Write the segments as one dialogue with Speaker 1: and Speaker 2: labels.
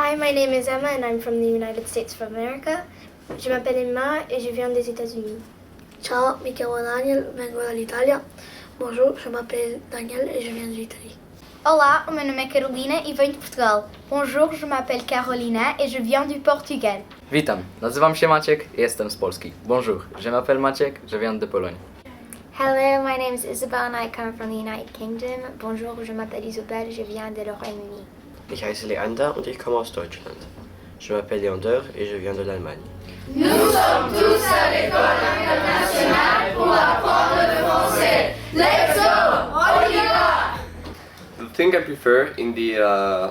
Speaker 1: Hi, my name is Emma and I'm from the United States of America. Je m'appelle Emma et je viens des États-Unis.
Speaker 2: Ciao, mi chiamo Daniel, vengo dall'Italia. Bonjour, je m'appelle Daniel et je viens de l'Italie.
Speaker 3: Olá, o meu nome é Carolina e venho de Portugal. Bonjour, je m'appelle Carolina et je viens du Portugal.
Speaker 4: Witam, nazywam się Maciek i jestem z Polski. Bonjour, je m'appelle Maciek, je viens de Pologne.
Speaker 5: Hello, my name is Isabel and I come from the United Kingdom. Bonjour, je m'appelle Isabelle, je viens de Royaume-Uni.
Speaker 6: Ich heiße Leander und ich komme aus Deutschland. Je m'appelle Leander et je viens de l'Allemagne.
Speaker 7: Nous sommes tous à l'école internationale pour apprendre le français. Let's go! On y va!
Speaker 8: The thing I prefer in the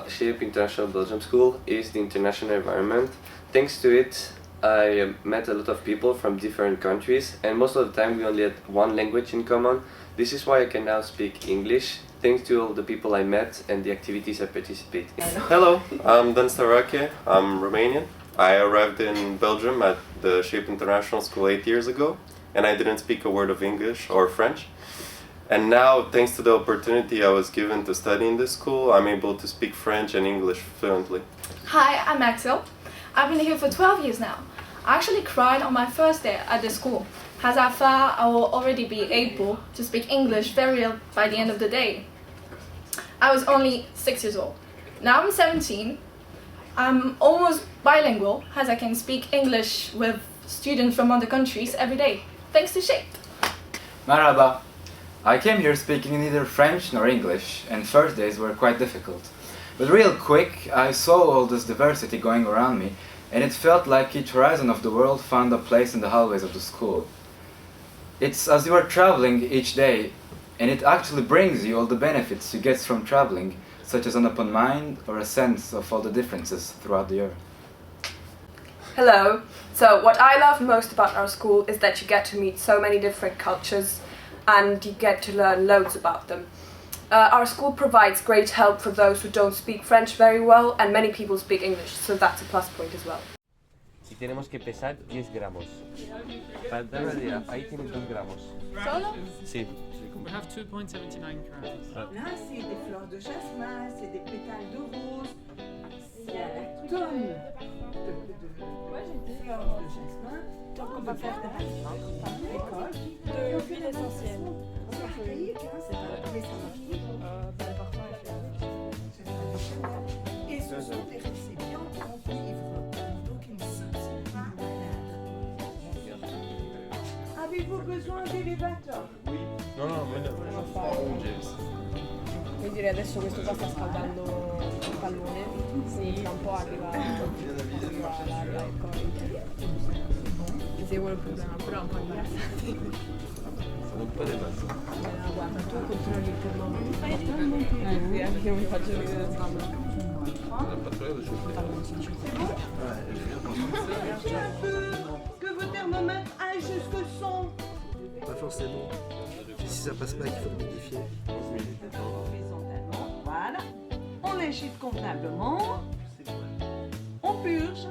Speaker 8: SHAPE International Belgium School is the international environment. Thanks to it, I met a lot of people from different countries, and most of the time we only had one language in common. This is why I can now speak English, thanks to all the people I met and the activities I participate in.
Speaker 9: Hello, I'm Dan Starake, I'm Romanian. I arrived in Belgium at the SHAPE International School 8 years ago, and I didn't speak a word of English or French. And now, thanks to the opportunity I was given to study in this school, I'm able to speak French and English fluently.
Speaker 10: Hi, I'm Axel. I've been here for 12 years now. I actually cried on my first day at the school, as I thought I will already be able to speak English very well by the end of the day. I was only 6 years old. Now I'm 17. I'm almost bilingual, as I can speak English with students from other countries every day, thanks to SHAPE.
Speaker 11: Marhaba. I came here speaking neither French nor English, and first days were quite difficult. But real quick, I saw all this diversity going around me, and it felt like each horizon of the world found a place in the hallways of the school. It's as you are traveling each day, and it actually brings you all the benefits you get from traveling, such as an open mind or a sense of all the differences throughout the year.
Speaker 12: Hello. So what I love most about our school is that you get to meet so many different cultures and you get to learn loads about them. Our school provides great help for those who don't speak French very well, and many people speak English, so that's a plus point as well.
Speaker 13: Y tenemos que pesar 10 gramos. Pantalla, ahí tienes 2 gramos.
Speaker 10: ¿Solo?
Speaker 13: Sí.
Speaker 14: We have 2.79 grams.
Speaker 15: Là, c'est des fleurs de jasmin, c'est des pétales de rose. Il y a la tonne de fleurs de jasmin. Donc, on va faire de l'école.
Speaker 16: De l'huile essentielle.
Speaker 15: C'est archaïque, hein, c'est pas mais ça marche. Et ce sont des récipients en cuivre. Donc, ils ne sont pas malades. Avez-vous besoin d'élévateur?
Speaker 13: Oui. No,
Speaker 16: Quindi direi adesso questo qua sta scaldando il pallone, sì, tra un po' arriva l'aria e poi se vuole il problema, però è un po' imbarazzante.
Speaker 13: Sono un po' di mezzo.
Speaker 16: Guarda, tu controlli il termometro. Sì, anche io mi faccio vedere il pallone.
Speaker 15: Que vos thermomètres aillent jusqu'au son.
Speaker 17: Pas forcément. Si ça passe pas, qu'il faut le modifier.
Speaker 15: Horizontalement, voilà. On agite convenablement. On purge.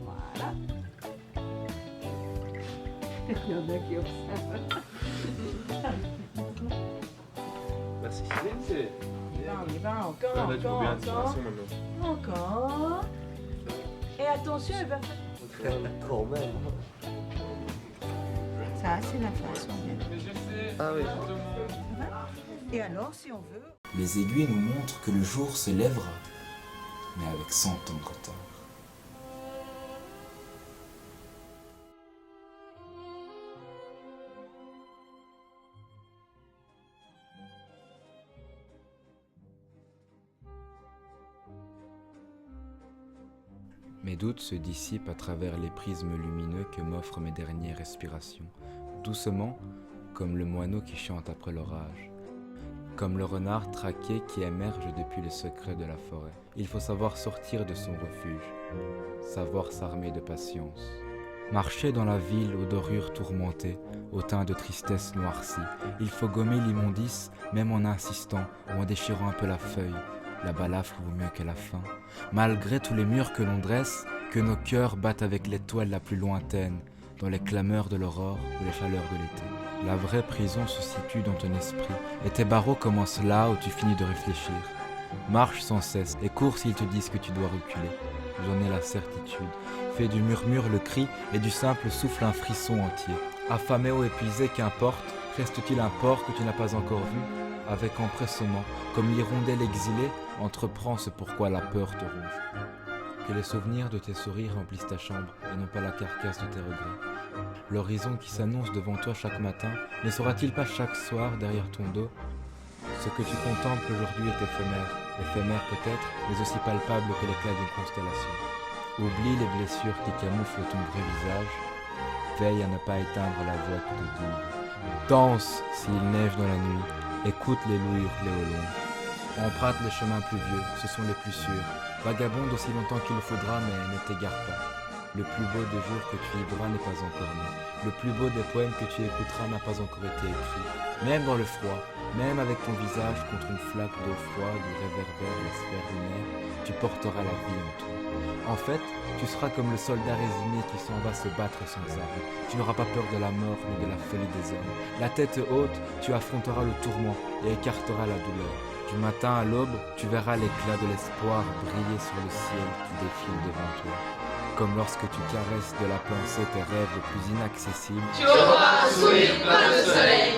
Speaker 15: Voilà. Il y en a qui observent.
Speaker 13: Merci. Silenzio.
Speaker 15: On y va encore. Encore. Et attention, elle va faire.
Speaker 6: Quand même.
Speaker 15: Ça, c'est la façon.
Speaker 13: Ah oui.
Speaker 15: Et alors, si on veut...
Speaker 18: Les aiguilles nous montrent que le jour se lèvera, mais avec 100 ans de retard. Mes doutes se dissipent à travers les prismes lumineux que m'offrent mes dernières respirations, doucement, comme le moineau qui chante après l'orage, comme le renard traqué qui émerge depuis les secrets de la forêt. Il faut savoir sortir de son refuge, savoir s'armer de patience. Marcher dans la ville aux dorures tourmentées, au teint de tristesse noircie. Il faut gommer l'immondice, même en insistant ou en déchirant un peu la feuille. La balafre vaut mieux que la faim. Malgré tous les murs que l'on dresse, que nos cœurs battent avec l'étoile la plus lointaine, dans les clameurs de l'aurore ou les chaleurs de l'été. La vraie prison se situe dans ton esprit, et tes barreaux commencent là où tu finis de réfléchir. Marche sans cesse et cours s'ils te disent que tu dois reculer. J'en ai la certitude. Fais du murmure le cri et du simple souffle un frisson entier. Affamé ou épuisé, qu'importe, reste-t-il un port que tu n'as pas encore vu? Avec empressement, comme l'hirondelle exilée, entreprends ce pourquoi la peur te ronge. Que les souvenirs de tes sourires remplissent ta chambre et non pas la carcasse de tes regrets. L'horizon qui s'annonce devant toi chaque matin ne sera-t-il pas chaque soir derrière ton dos? Ce que tu contemples aujourd'hui est éphémère, éphémère peut-être, mais aussi palpable que l'éclat d'une constellation. Oublie les blessures qui camouflent ton vrai visage, veille à ne pas éteindre la voix qui te double. Danse s'il neige dans la nuit, écoute les loups hurler au loin. Emprunte les chemins plus vieux, ce sont les plus sûrs. Vagabonde aussi longtemps qu'il le faudra, mais ne t'égare pas. Le plus beau des jours que tu vivras n'est pas encore né. Le plus beau des poèmes que tu écouteras n'a pas encore été écrit. Même dans le froid, même avec ton visage contre une flaque d'eau froide où réverbère la sphère lunaire, tu porteras la vie en toi. En fait, tu seras comme le soldat résigné qui s'en va se battre sans armes. Tu n'auras pas peur de la mort ni de la folie des hommes. La tête haute, tu affronteras le tourment et écarteras la douleur. Du matin à l'aube, tu verras l'éclat de l'espoir briller sur le ciel qui défile devant toi. Comme lorsque tu caresses de la pensée tes rêves les plus inaccessibles.
Speaker 7: Tu auras un sourire plein de soleil.